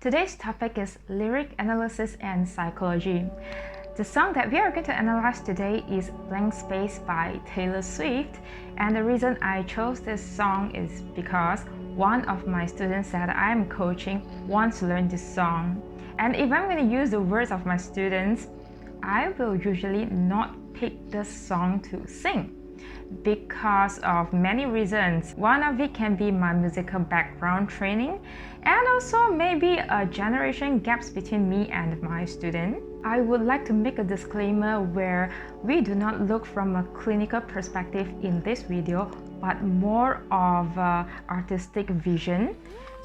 Today's topic is lyric analysis and psychology. The song that we are going to analyze today is Blank Space by Taylor Swift, and the reason I chose this song is because one of my students that I am coaching wants to learn this song. And if I'm going to use the words of my students, I will usually not pick this song to sing because of many reasons. One of it can be my musical background training, and also maybe a generation gaps between me and my student. I would like to make a disclaimer where we do not look from a clinical perspective in this video, but more of artistic vision.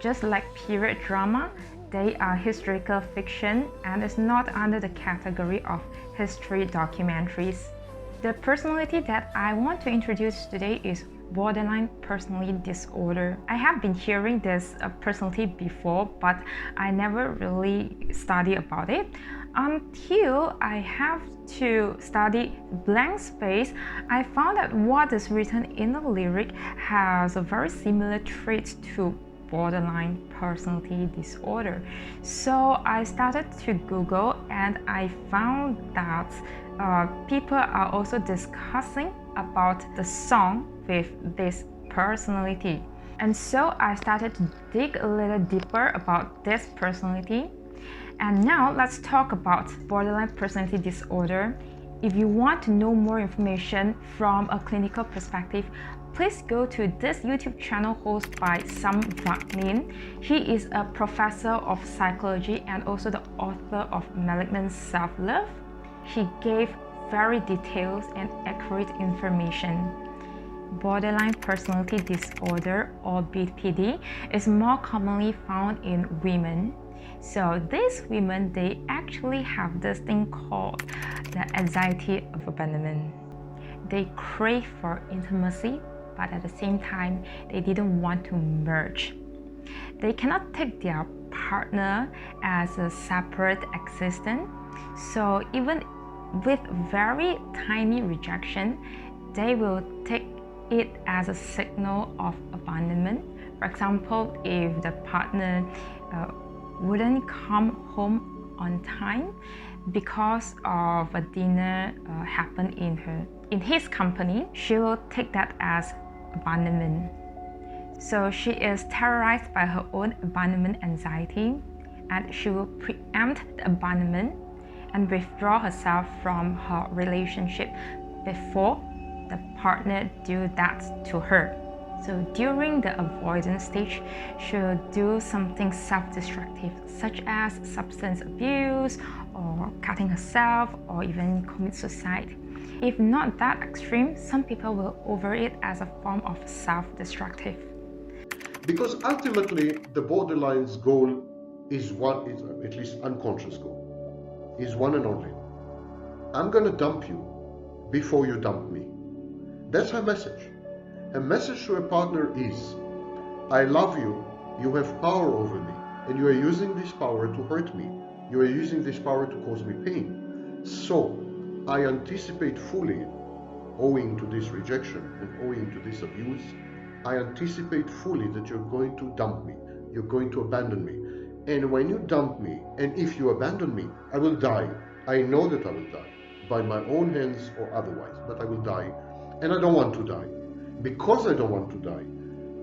Just like period drama, they are historical fiction and is not under the category of history documentaries. The personality that I want to introduce today is borderline personality disorder. I have been hearing this personality before, but I never really studied about it until I have to study Blank Space. I found that what is written in the lyric has a very similar traits to borderline personality disorder. So I started to Google and I found that people are also discussing about the song with this personality. And so I started to dig a little deeper about this personality. And now let's talk about borderline personality disorder. If you want to know more information from a clinical perspective, please go to this YouTube channel hosted by Vaknin. He is a professor of psychology and also the author of Malignant Self-Love. He gave very detailed and accurate information. Borderline personality disorder, or BPD, is more commonly found in women. So these women, they actually have this thing called the anxiety of abandonment. They crave for intimacy, but at the same time, they didn't want to merge. They cannot take their partner as a separate existence. So even with very tiny rejection, they will take it as a signal of abandonment. For example, if the partner wouldn't come home on time because of a dinner happened in his company, she will take that as abandonment. So she is terrorized by her own abandonment anxiety, and she will preempt the abandonment and withdraw herself from her relationship before the partner do that to her. So during the avoidance stage, she'll do something self-destructive, such as substance abuse or cutting herself or even commit suicide. If not that extreme, some people will overeat as a form of self-destructive. Because ultimately, the borderline's goal is one, is at least unconscious goal, is one and only. I'm gonna dump you before you dump me. That's her message. Her message to her partner is, I love you, you have power over me, and you are using this power to hurt me. You are using this power to cause me pain. So, I anticipate fully, owing to this rejection and owing to this abuse, I anticipate fully that you're going to dump me, you're going to abandon me. And when you dump me, and if you abandon me, I will die. I know that I will die, by my own hands or otherwise, but I will die, and I don't want to die. Because I don't want to die,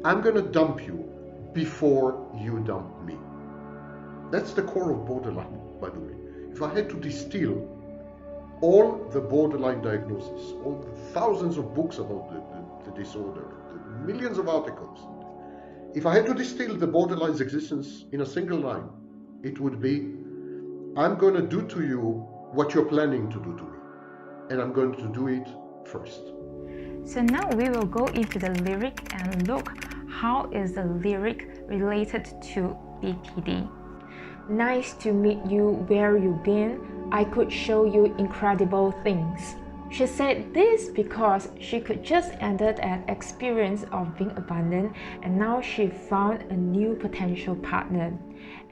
I'm gonna dump you before you dump me. That's the core of borderline, by the way. If I had to distill all the borderline diagnosis, all the thousands of books about the disorder, the millions of articles, if I had to distill the borderline's existence in a single line, it would be, I'm going to do to you what you're planning to do to me, and I'm going to do it first. So now we will go into the lyric and look how is the lyric related to BPD. Nice to meet you where you been. I could show you incredible things. She said this because she could just ended an experience of being abandoned, and now she found a new potential partner.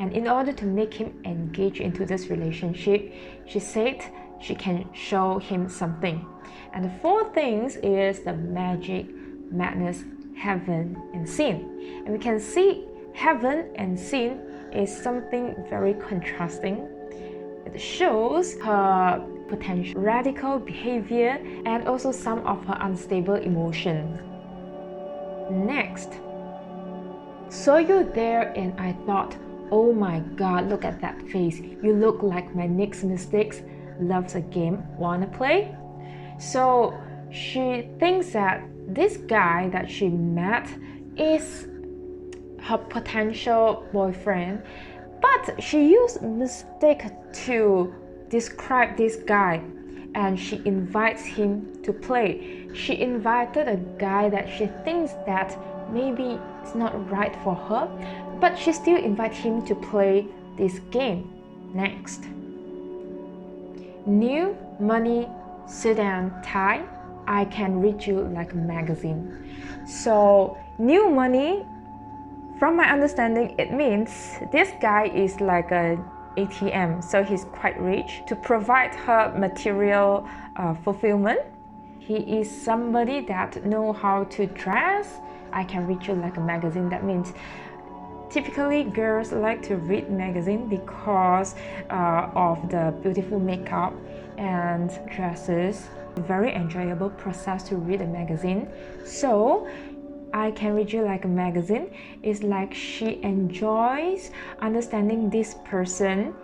And in order to make him engage into this relationship, she said she can show him something. And the four things is the magic, madness, heaven, and sin. And we can see heaven and sin is something very contrasting. It shows her potential radical behavior and also some of her unstable emotion. Next, saw you there and I thought, oh my god, look at that face. You look like my next mistakes. Loves a game, wanna play? So she thinks that this guy that she met is her potential boyfriend, but she used mistake to describe this guy and she invites him to play. She invited a guy that she thinks that maybe it's not right for her, but she still invites him to play this game. Next, new money, suit and tie. I can read you like a magazine. So new money, from my understanding, it means this guy is like an ATM, so he's quite rich to provide her material fulfillment. He is somebody that know how to dress. I can read you like a magazine. That means typically girls like to read magazine because of the beautiful makeup and dresses. Very enjoyable process to read a magazine. So I can read you like a magazine. It's like she enjoys understanding this person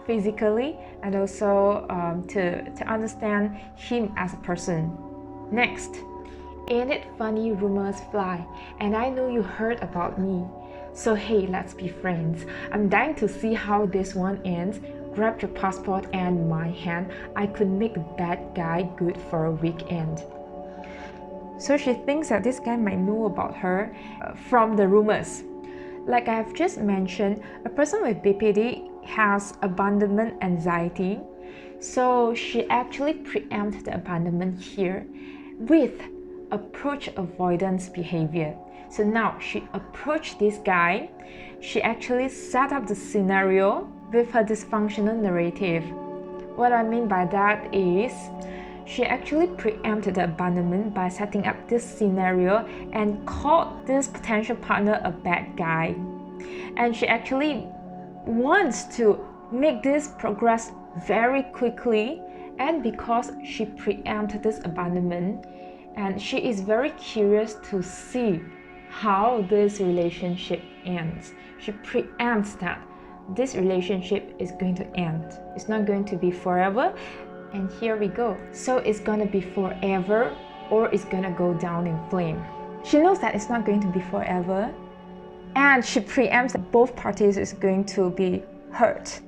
physically and also to understand him as a person. Next, ain't it funny rumors fly, and I know you heard about me. So hey, let's be friends. I'm dying to see how this one ends. Grab your passport and my hand. I could make a bad guy good for a weekend. So she thinks that this guy might know about her from the rumors. Like I've just mentioned, a person with BPD has abandonment anxiety. So she actually preempts the abandonment here with approach avoidance behavior. So now she approached this guy. She actually set up the scenario with her dysfunctional narrative. What I mean by that is she actually preempted the abandonment by setting up this scenario and called this potential partner a bad guy. And she actually wants to make this progress very quickly, and because she preempted this abandonment, and she is very curious to see how this relationship ends. She preempts that this relationship is going to end. It's not going to be forever. And here we go. So it's gonna be forever or it's gonna go down in flame. She knows that it's not going to be forever, and she preempts that both parties is going to be hurt.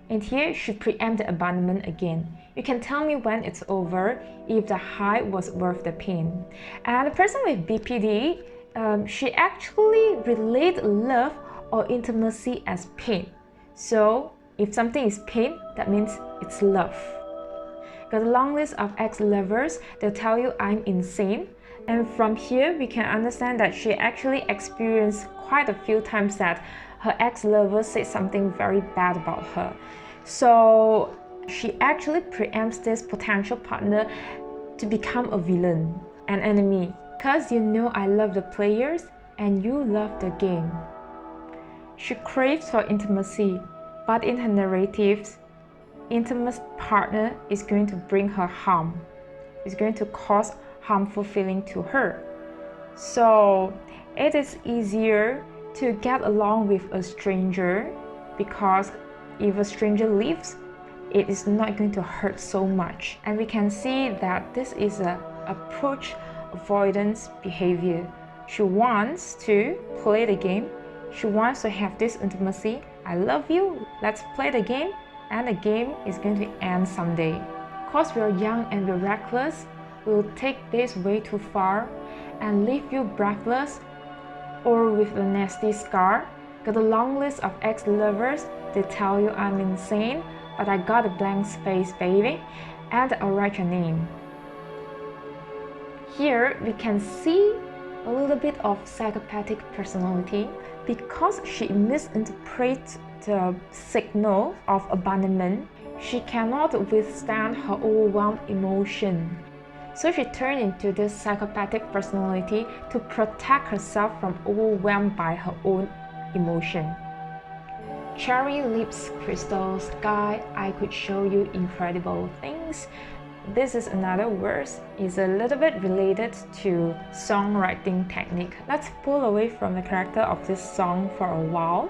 And here she preempts the abandonment again. You can tell me when it's over if the high was worth the pain. And the person with BPD, she actually relates love or intimacy as pain. So if something is pain, that means it's love. Got a long list of ex-lovers. They'll tell you I'm insane. And from here, we can understand that she actually experienced quite a few times that her ex-lover said something very bad about her. So she actually preempts this potential partner to become a villain, an enemy. Because you know I love the players and you love the game. She craves for intimacy, but in her narratives, intimate partner is going to bring her harm. It's going to cause harmful feeling to her. So it is easier to get along with a stranger because if a stranger leaves, it is not going to hurt so much. And we can see that this is an approach avoidance behavior. She wants to play the game. She wants to have this intimacy. I love you, let's play the game. And the game is going to end someday. Because we're young and we're reckless, we'll take this way too far and leave you breathless or with a nasty scar. Got a long list of ex-lovers. They tell you I'm insane, but I got a blank space, baby, and I'll write your name. Here we can see a little bit of psychopathic personality because she misinterprets the signal of abandonment. She cannot withstand her overwhelmed emotion. So she turned into this psychopathic personality to protect herself from overwhelmed by her own emotion. Cherry lips, crystal sky, I could show you incredible things. This is another verse. It's a little bit related to songwriting technique. Let's pull away from the character of this song for a while.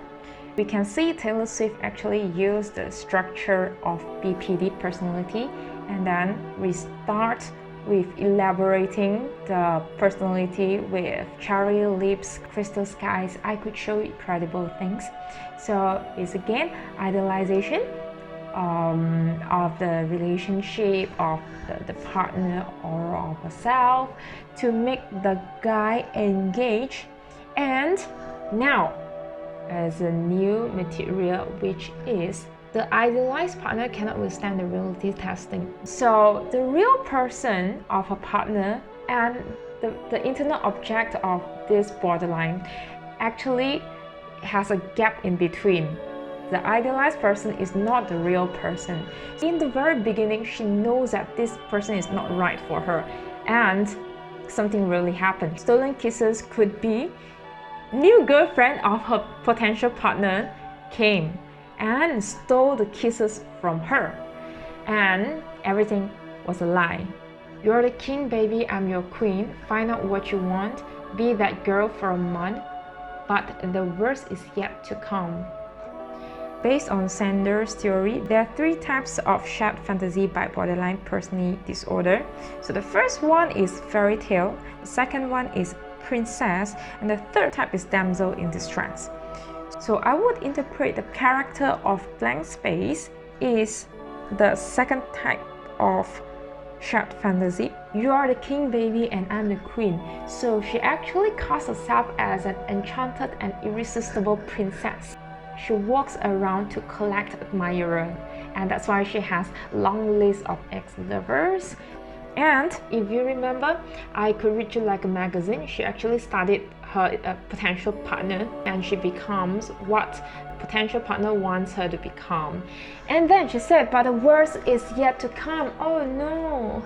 We can see Taylor Swift actually used the structure of BPD personality, and then we start with elaborating the personality with cherry lips, crystal skies, I could show incredible things. So it's again idealization of the relationship of the partner or of herself to make the guy engage. And now as a new material, which is the idealized partner cannot withstand the reality testing. So the real person of a partner and the internal object of this borderline actually has a gap in between. The idealized person is not the real person. In the very beginning, she knows that this person is not right for her, and something really happened. Stolen kisses could be new girlfriend of her potential partner came and stole the kisses from her, and everything was a lie. You're the king, baby, I'm your queen. Find out what you want. Be that girl for a month, but the worst is yet to come. Based on Sanders' theory, there are 3 types of shared fantasy by borderline personality disorder. So the first one is fairy tale, the second one is princess, and the third type is damsel in distress. So I would interpret the character of blank space is the second type of shared fantasy. You are the king, baby, and I'm the queen. So she actually casts herself as an enchanted and irresistible princess. She walks around to collect admirers, and that's why she has a long list of ex-lovers. And if you remember, I Could Read You Like a Magazine, she actually studied her potential partner, and she becomes what potential partner wants her to become. And then she said, but the worst is yet to come. Oh no!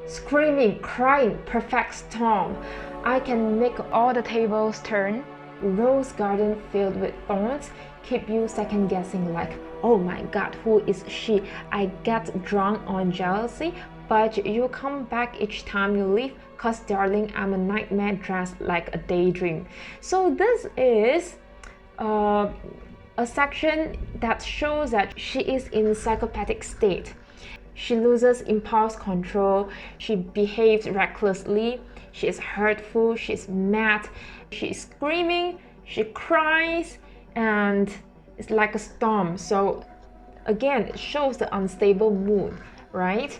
Screaming, crying, perfect storm. I can make all the tables turn. Rose garden filled with thorns. Keep you second guessing like, oh my god, who is she? I get drunk on jealousy, but you come back each time you leave, cause darling, I'm a nightmare dressed like a daydream. So this is a section that shows that she is in psychopathic state. She loses impulse control, she behaves recklessly, she is hurtful, she's mad, she's screaming, she cries, and it's like a storm. So again, it shows the unstable mood, right?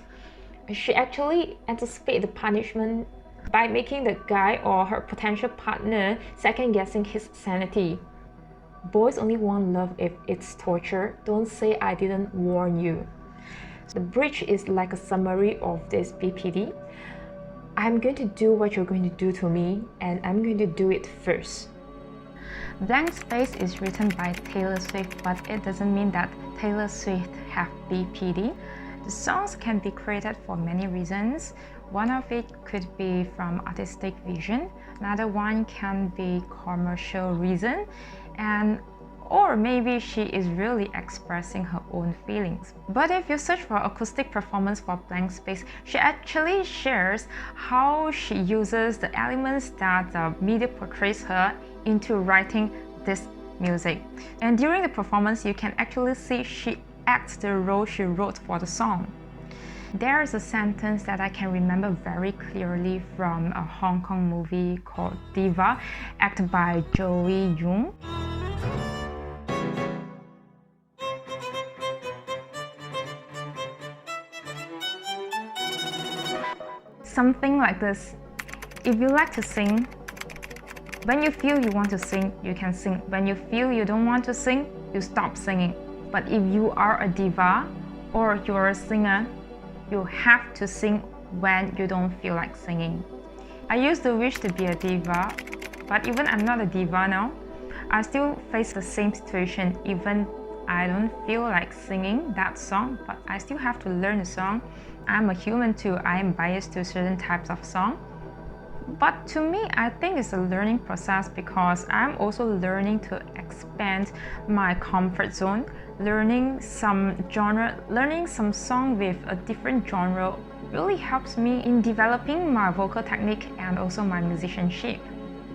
She actually anticipates the punishment by making the guy or her potential partner second guessing his sanity. Boys only want love if it's torture. Don't say I didn't warn you. The bridge is like a summary of this BPD. I'm going to do what you're going to do to me, and I'm going to do it first. Blank Space is written by Taylor Swift, but it doesn't mean that Taylor Swift have BPD. The songs can be created for many reasons. One of it could be from artistic vision, another one can be commercial reason, or maybe she is really expressing her own feelings. But if you search for acoustic performance for Blank Space, she actually shares how she uses the elements that the media portrays her into writing this music. And during the performance, you can actually see she acts the role she wrote for the song. There is a sentence that I can remember very clearly from a Hong Kong movie called Diva, acted by Joey Yung. Something like this. If you like to sing, when you feel you want to sing, you can sing. When you feel you don't want to sing, you stop singing. But if you are a diva or you're a singer, you have to sing when you don't feel like singing. I used to wish to be a diva, but even I'm not a diva now, I still face the same situation. Even I don't feel like singing that song, but I still have to learn the song. I'm a human too. I am biased to certain types of song. But to me, I think it's a learning process because I'm also learning to expand my comfort zone. Learning some song with a different genre really helps me in developing my vocal technique and also my musicianship.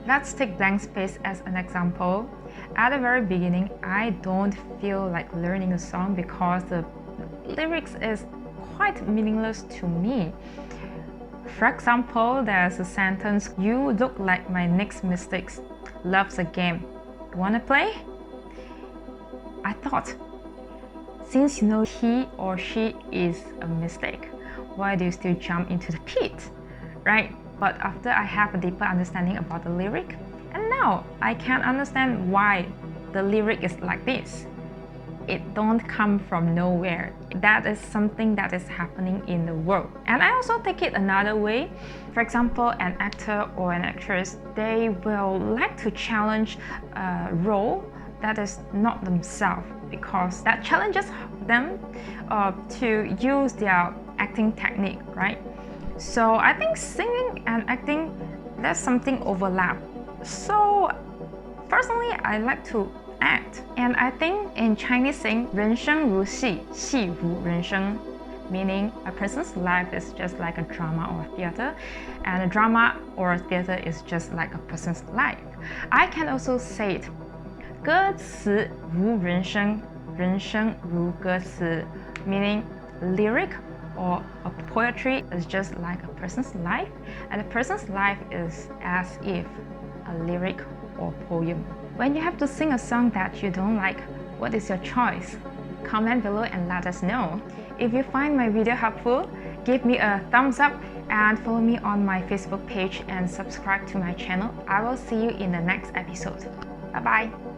Let's take Blank Space as an example. At the very beginning, I don't feel like learning a song because the lyrics is quite meaningless to me. For example, there's a sentence, "You look like my next mistakes. Love's a game. Wanna play?" I thought, since you know he or she is a mistake, why do you still jump into the pit, right? But after I have a deeper understanding about the lyric, and now I can understand why the lyric is like this. It don't come from nowhere. That is something that is happening in the world. And I also take it another way. For example, an actor or an actress, they will like to challenge a role that is not themselves, because that challenges them to use their acting technique, right? So I think singing and acting, there's something overlap. So personally, I like to act, and I think in Chinese saying 人生如戏，戏如人生, meaning a person's life is just like a drama or a theater, and a drama or a theater is just like a person's life. I can also say it, 歌词如人生，人生如歌词, meaning lyric or a poetry is just like a person's life, and a person's life is as if a lyric or poem. When you have to sing a song that you don't like, what is your choice? Comment below and let us know. If you find my video helpful, give me a thumbs up and follow me on my Facebook page and subscribe to my channel. I will see you in the next episode. Bye bye.